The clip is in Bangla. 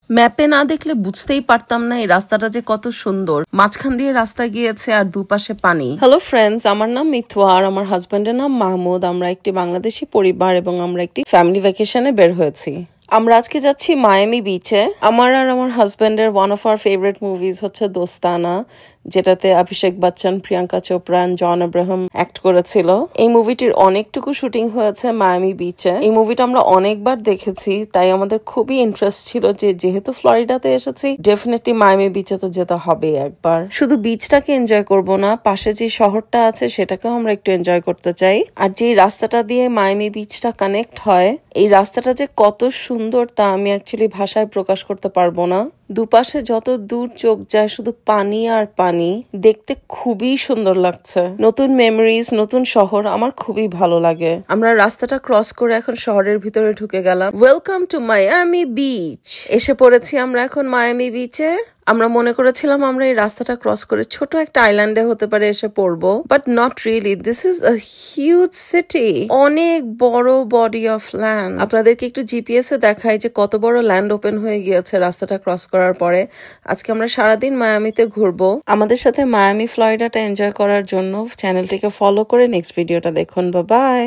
ম্যাপে না দেখলে বুঝতেই পারতাম না এই রাস্তাটা যে কত সুন্দর। মাঝখান দিয়ে রাস্তা গিয়েছে আর দুপাশে পানি। হ্যালো ফ্রেন্ডস, আমার নাম মিথুয়া আর আমার হাজবেন্ডের নাম মাহমুদ। আমরা একটি বাংলাদেশি পরিবার এবং আমরা একটি ফ্যামিলি ভ্যাকেশনে বের হয়েছি। আমরা আজকে যাচ্ছি মায়ামি বিচে। আমার আর আমার হাজবেন্ডের one of our favourite movies হচ্ছে দোস্তানা, যেটাতে অভিষেক বচ্চন, প্রিয়াঙ্কা চোপড়া, জন আব্রাহাম অ্যাক্ট করেছিল। এই মুভিটির অনেকটুকু শুটিং হয়েছে মায়ামি বিচে। এই মুভিটা আমরা অনেকবার দেখেছি, তাই আমাদের খুবই ইন্টারেস্ট ছিল যে যেহেতু ফ্লোরিডাতে এসেছি ডেফিনেটলি মায়ামি বিচে তো যেতে হবে একবার। শুধু বিচটাকে এনজয় করব না, পাশে যে শহরটা আছে সেটাকেও আমরা একটু এনজয় করতে চাই। আর যে রাস্তাটা দিয়ে মায়ামি বিচটা কানেক্ট হয়, এই রাস্তাটা যে কত সুন্দর তা আমি অ্যাকচুয়ালি ভাষায় প্রকাশ করতে পারবো না। দুপাশে যত দূর চোখ যায় শুধু পানি আর পানি, দেখতে খুবই সুন্দর লাগছে। নতুন মেমোরিজ, নতুন শহর, আমার খুবই ভালো লাগে। আমরা রাস্তাটা ক্রস করে এখন শহরের ভিতরে ঢুকে গেলাম। Welcome to Miami beach. এসে পড়েছি আমরা এখন মায়ামি বিচে। আমরা মনে করেছিলাম আমরা এই রাস্তাটা ক্রস করে ছোট একটা আইল্যান্ডে হতে পারে এসে পড়বো, but not really. This is a huge city, অনেক বড় বডি অফ ল্যান্ড। আপনাদেরকে একটু জিপিএস এ দেখাই যে কত বড় ল্যান্ড ওপেন হয়ে গিয়েছে রাস্তাটা ক্রস করার পরে। আজকে আমরা সারাদিন মায়ামিতে ঘুরবো। আমাদের সাথে মায়ামি ফ্লোরিডাটা এনজয় করার জন্য চ্যানেলটিকে ফলো করে নেক্সট ভিডিওটা দেখুন। Bye bye.